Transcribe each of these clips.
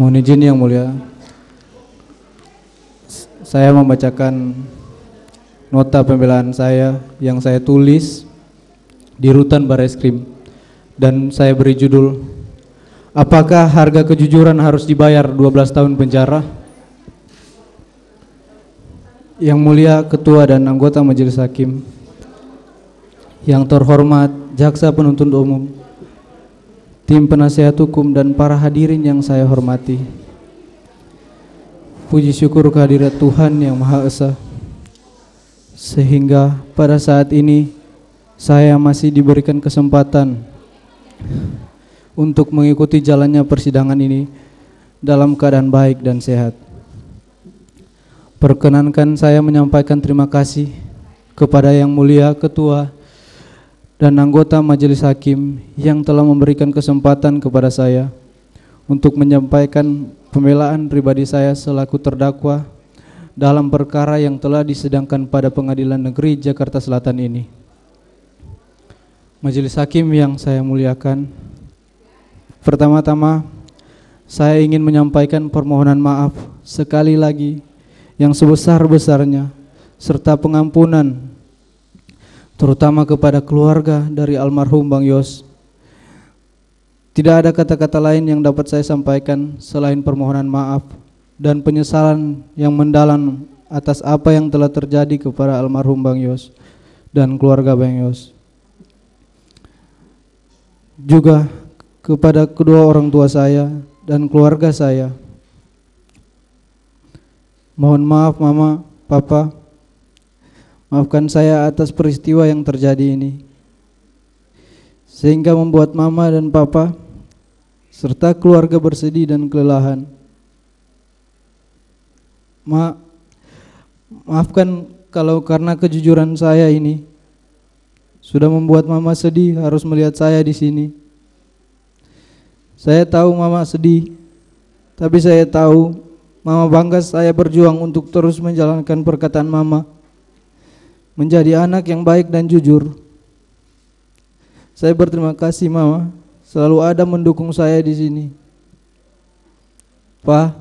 Mohon izin yang mulia, saya membacakan nota pembelaan saya yang saya tulis di Rutan Barreskrim, dan saya beri judul, apakah harga kejujuran harus dibayar 12 tahun penjara? Yang mulia Ketua dan anggota Majelis Hakim, yang terhormat Jaksa Penuntut Umum, tim penasihat hukum, dan para hadirin yang saya hormati. Puji syukur kehadirat Tuhan yang Maha Esa, sehingga pada saat ini saya masih diberikan kesempatan untuk mengikuti jalannya persidangan ini dalam keadaan baik dan sehat. Perkenankan saya menyampaikan terima kasih kepada Yang Mulia Ketua dan anggota Majelis Hakim yang telah memberikan kesempatan kepada saya untuk menyampaikan pembelaan pribadi saya selaku terdakwa dalam perkara yang telah disidangkan pada Pengadilan Negeri Jakarta Selatan ini. Majelis Hakim yang saya muliakan, pertama-tama saya ingin menyampaikan permohonan maaf sekali lagi yang sebesar-besarnya serta pengampunan terutama kepada keluarga dari almarhum Bang Yos. Tidak ada kata-kata lain yang dapat saya sampaikan selain permohonan maaf dan penyesalan yang mendalam atas apa yang telah terjadi kepada almarhum Bang Yos dan keluarga Bang Yos. Juga kepada kedua orang tua saya dan keluarga saya. Mohon maaf Mama, Papa, maafkan saya atas peristiwa yang terjadi ini, sehingga membuat Mama dan Papa serta keluarga bersedih dan kelelahan. Maafkan kalau karena kejujuran saya ini sudah membuat Mama sedih harus melihat saya di sini. Saya tahu Mama sedih, tapi saya tahu Mama bangga saya berjuang untuk terus menjalankan perkataan Mama, menjadi anak yang baik dan jujur. Saya berterima kasih Mama selalu ada mendukung saya di sini. Pak,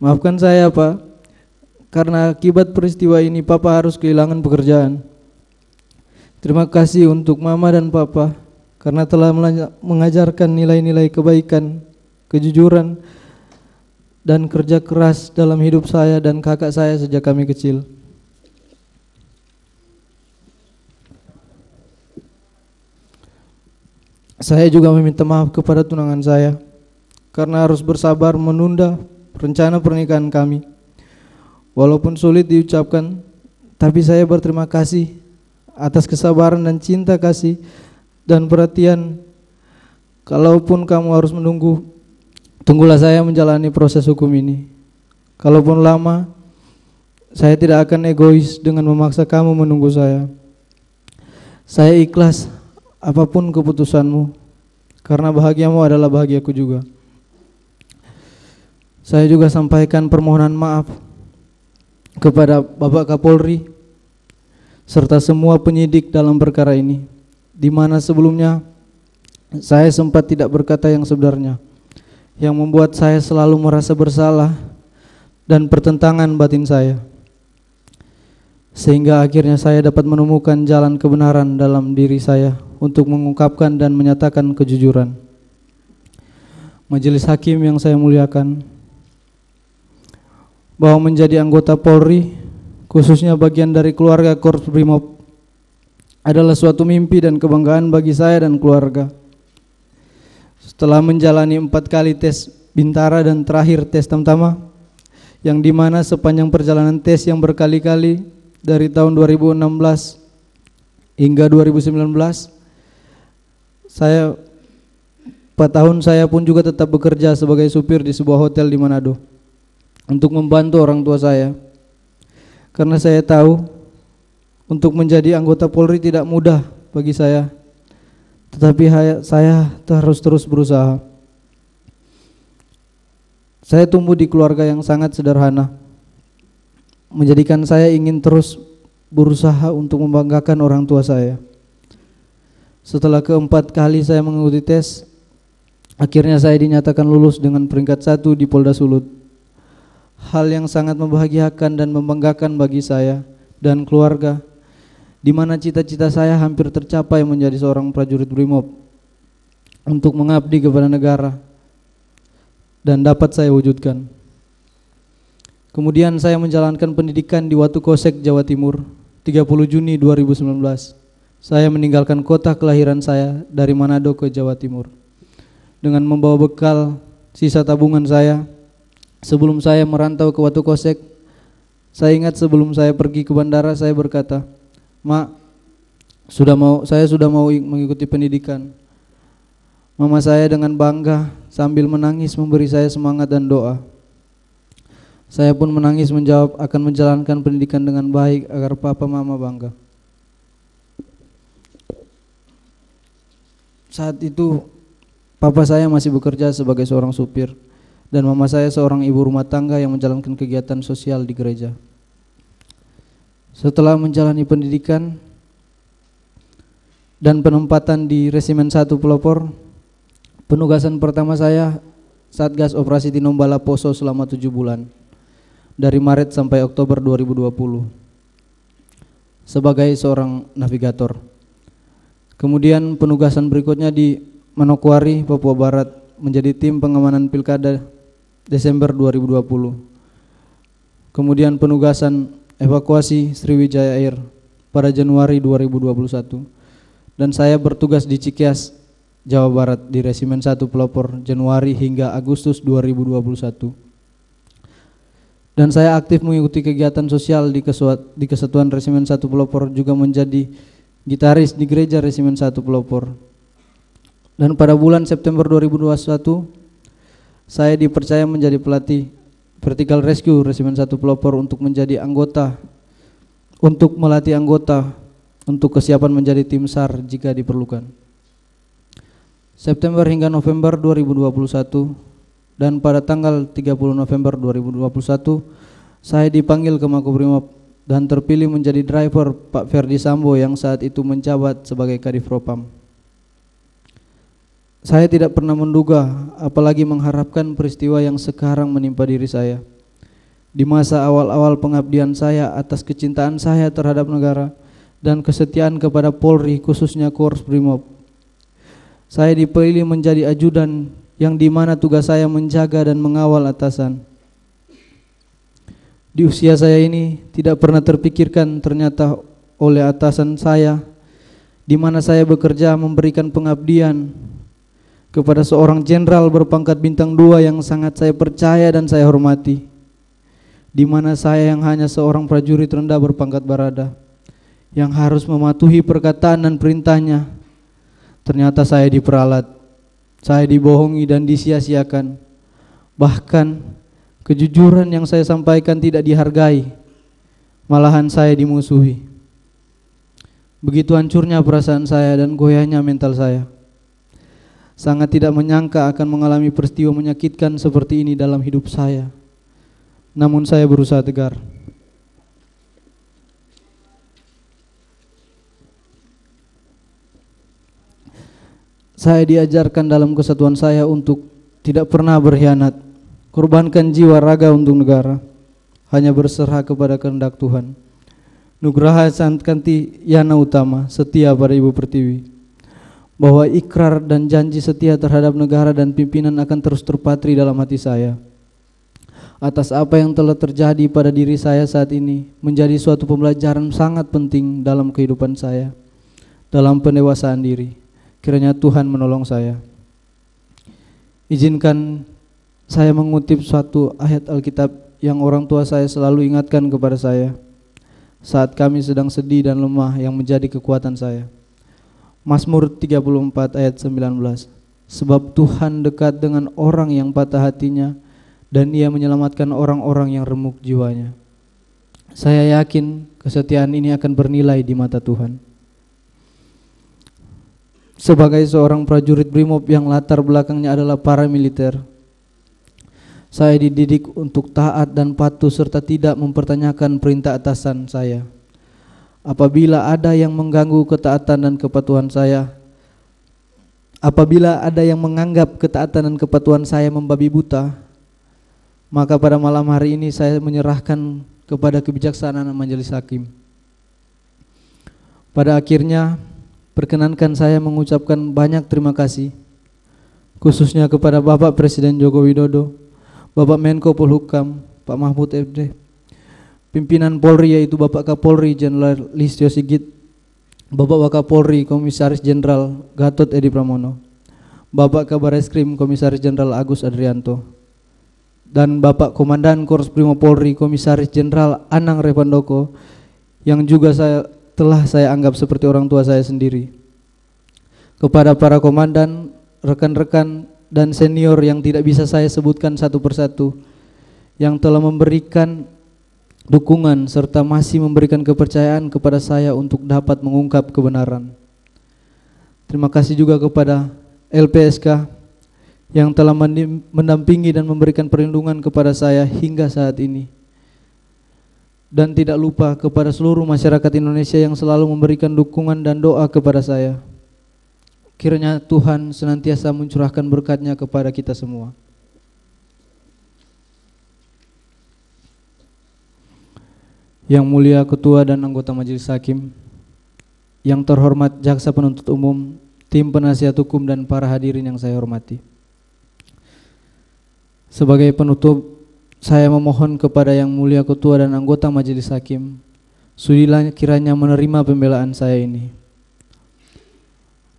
maafkan saya Pak, karena akibat peristiwa ini Papa harus kehilangan pekerjaan. Terima kasih untuk Mama dan Papa karena telah mengajarkan nilai-nilai kebaikan, kejujuran, dan kerja keras dalam hidup saya dan kakak saya sejak kami kecil. Saya juga meminta maaf kepada tunangan saya karena harus bersabar menunda rencana pernikahan kami. Walaupun sulit diucapkan, tapi saya berterima kasih atas kesabaran dan cinta kasih dan perhatian. Kalaupun kamu harus menunggu, tunggulah saya menjalani proses hukum ini. Kalaupun lama, saya tidak akan egois dengan memaksa kamu menunggu saya. Saya ikhlas apapun keputusanmu, karena bahagiamu adalah bahagiaku juga. Saya juga sampaikan permohonan maaf kepada Bapak Kapolri serta semua penyidik dalam perkara ini, di mana sebelumnya saya sempat tidak berkata yang sebenarnya, yang membuat saya selalu merasa bersalah dan pertentangan batin saya, sehingga akhirnya saya dapat menemukan jalan kebenaran dalam diri saya untuk mengungkapkan dan menyatakan kejujuran. Majelis Hakim yang saya muliakan, bahwa menjadi anggota Polri, khususnya bagian dari keluarga Korps Brimob, adalah suatu mimpi dan kebanggaan bagi saya dan keluarga. Setelah menjalani 4 kali tes Bintara dan terakhir tes Tamtama, yang dimana sepanjang perjalanan tes yang berkali-kali dari tahun 2016 hingga 2019, saya 4 tahun saya pun juga tetap bekerja sebagai supir di sebuah hotel di Manado untuk membantu orang tua saya. Karena saya tahu untuk menjadi anggota Polri tidak mudah bagi saya, tetapi saya harus terus berusaha. Saya tumbuh di keluarga yang sangat sederhana, menjadikan saya ingin terus berusaha untuk membanggakan orang tua saya. Setelah keempat kali saya mengikuti tes, Akhirnya saya dinyatakan lulus dengan peringkat 1 di Polda Sulut. Hal yang sangat membahagiakan dan membanggakan bagi saya dan keluarga, di mana cita-cita saya hampir tercapai menjadi seorang prajurit BRIMOB untuk mengabdi kepada negara, dan dapat saya wujudkan. Kemudian saya menjalankan pendidikan di Watu Kosek, Jawa Timur, 30 Juni 2019. Saya meninggalkan kota kelahiran saya dari Manado ke Jawa Timur dengan membawa bekal sisa tabungan saya. Sebelum saya merantau ke Watu Kosek, saya ingat sebelum saya pergi ke bandara saya berkata, "Mak, saya sudah mau mengikuti pendidikan." Mama saya dengan bangga sambil menangis memberi saya semangat dan doa. Saya pun menangis menjawab akan menjalankan pendidikan dengan baik agar papa mama bangga. Saat itu papa saya masih bekerja sebagai seorang supir dan mama saya seorang ibu rumah tangga yang menjalankan kegiatan sosial di gereja. Setelah menjalani pendidikan dan penempatan di Resimen 1 Pelopor, penugasan pertama saya Satgas Operasi Tinombala Poso selama 7 bulan, dari Maret sampai Oktober 2020, sebagai seorang navigator. Kemudian penugasan berikutnya di Manokwari, Papua Barat, menjadi tim pengamanan Pilkada Desember 2020. Kemudian penugasan evakuasi Sriwijaya Air pada Januari 2021. Dan saya bertugas di Cikias, Jawa Barat di Resimen 1 Pelopor Januari hingga Agustus 2021. Dan saya aktif mengikuti kegiatan sosial di Kesatuan Resimen 1 Pelopor, juga menjadi gitaris di gereja Resimen 1 Pelopor. Dan pada bulan September 2021, saya dipercaya menjadi pelatih Vertical Rescue Resimen 1 Pelopor untuk melatih anggota untuk kesiapan menjadi tim SAR jika diperlukan. September hingga November 2021, dan pada tanggal 30 November 2021 saya dipanggil ke Makobrimob dan terpilih menjadi driver Pak Ferdi Sambo yang saat itu menjabat sebagai Kadif Propam. Saya tidak pernah menduga, apalagi mengharapkan peristiwa yang sekarang menimpa diri saya. Di masa awal-awal pengabdian saya atas kecintaan saya terhadap negara dan kesetiaan kepada Polri, khususnya Korps Brimob, saya dipilih menjadi ajudan yang dimana tugas saya menjaga dan mengawal atasan. Di usia saya ini tidak pernah terpikirkan ternyata oleh atasan saya, di mana saya bekerja memberikan pengabdian kepada seorang jenderal berpangkat bintang 2 yang sangat saya percaya dan saya hormati, di mana saya yang hanya seorang prajurit rendah berpangkat barada yang harus mematuhi perkataan dan perintahnya, ternyata saya diperalat, saya dibohongi dan disia-siakan. Bahkan kejujuran yang saya sampaikan tidak dihargai, malahan saya dimusuhi. Begitu hancurnya perasaan saya dan goyahnya mental saya. Sangat tidak menyangka akan mengalami peristiwa menyakitkan seperti ini dalam hidup saya. Namun saya berusaha tegar. Saya diajarkan dalam kesatuan saya untuk tidak pernah berkhianat, korbankan jiwa raga untuk negara, hanya berserah kepada kehendak Tuhan. Nugraha Sankanti Yana Utama, setia pada Ibu Pertiwi, bahwa ikrar dan janji setia terhadap negara dan pimpinan akan terus terpatri dalam hati saya. Atas apa yang telah terjadi pada diri saya saat ini menjadi suatu pembelajaran sangat penting dalam kehidupan saya, dalam pendewasaan diri. Kiranya Tuhan menolong saya. Izinkan saya mengutip suatu ayat Alkitab yang orang tua saya selalu ingatkan kepada saya saat kami sedang sedih dan lemah, yang menjadi kekuatan saya. Mazmur 34 ayat 19. Sebab Tuhan dekat dengan orang yang patah hatinya, dan Ia menyelamatkan orang-orang yang remuk jiwanya. Saya yakin kesetiaan ini akan bernilai di mata Tuhan. Sebagai seorang prajurit Brimob yang latar belakangnya adalah paramiliter, saya dididik untuk taat dan patuh serta tidak mempertanyakan perintah atasan saya. Apabila ada yang mengganggu ketaatan dan kepatuhan saya, apabila ada yang menganggap ketaatan dan kepatuhan saya membabi buta, maka pada malam hari ini saya menyerahkan kepada kebijaksanaan majelis hakim. Pada akhirnya, perkenankan saya mengucapkan banyak terima kasih, khususnya kepada Bapak Presiden Joko Widodo, Bapak Menko Polhukam, Pak Mahfud MD, pimpinan Polri yaitu Bapak Kapolri Jenderal Listio Sigit, Bapak Wakapolri Komisaris Jenderal Gatot Edi Pramono, Bapak Kabareskrim Komisaris Jenderal Agus Adrianto, dan Bapak Komandan Korps Brimo Polri Komisaris Jenderal Anang Revandoko yang juga telah saya anggap seperti orang tua saya sendiri. Kepada para komandan, rekan-rekan dan senior yang tidak bisa saya sebutkan satu persatu, yang telah memberikan dukungan serta masih memberikan kepercayaan kepada saya untuk dapat mengungkap kebenaran. Terima kasih juga kepada LPSK yang telah mendampingi dan memberikan perlindungan kepada saya hingga saat ini. Dan tidak lupa kepada seluruh masyarakat Indonesia yang selalu memberikan dukungan dan doa kepada saya. Kiranya Tuhan senantiasa mencurahkan berkat-Nya kepada kita semua. Yang mulia Ketua dan anggota Majelis Hakim, yang terhormat Jaksa Penuntut Umum, tim penasihat hukum dan para hadirin yang saya hormati. Sebagai penutup, saya memohon kepada yang mulia Ketua dan anggota Majelis Hakim, sudilah kiranya menerima pembelaan saya ini.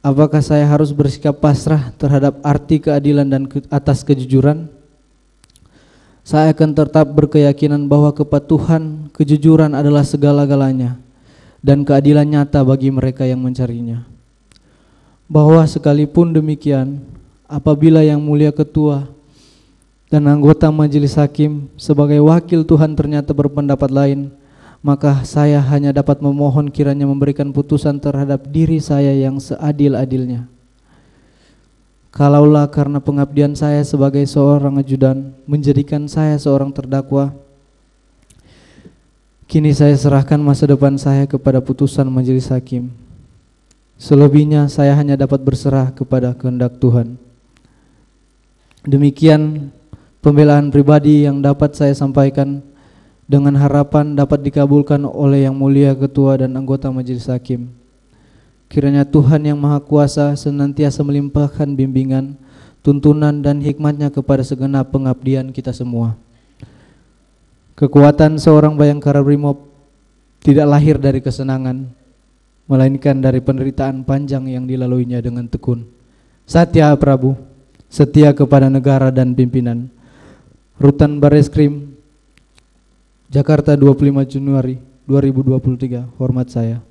Apakah saya harus bersikap pasrah terhadap arti keadilan dan atas kejujuran? Saya akan tetap berkeyakinan bahwa kepatuhan, kejujuran adalah segala-galanya dan keadilan nyata bagi mereka yang mencarinya. Bahwa sekalipun demikian, apabila yang mulia Ketua dan anggota Majelis Hakim sebagai wakil Tuhan ternyata berpendapat lain, maka saya hanya dapat memohon kiranya memberikan putusan terhadap diri saya yang seadil-adilnya. Kalaulah karena pengabdian saya sebagai seorang ajudan menjadikan saya seorang terdakwa, kini saya serahkan masa depan saya kepada putusan Majelis Hakim. Selebihnya saya hanya dapat berserah kepada kehendak Tuhan. Demikian pembelaan pribadi yang dapat saya sampaikan, dengan harapan dapat dikabulkan oleh yang mulia Ketua dan anggota Majelis Hakim. Kiranya Tuhan yang Maha Kuasa senantiasa melimpahkan bimbingan, tuntunan dan hikmat-Nya kepada segenap pengabdian kita semua. Kekuatan seorang Bayangkara Brimob tidak lahir dari kesenangan, melainkan dari penderitaan panjang yang dilaluinya dengan tekun. Satya Prabu, setia kepada negara dan pimpinan. Rutan Bareskrim, Jakarta 25 Januari 2023. Hormat saya.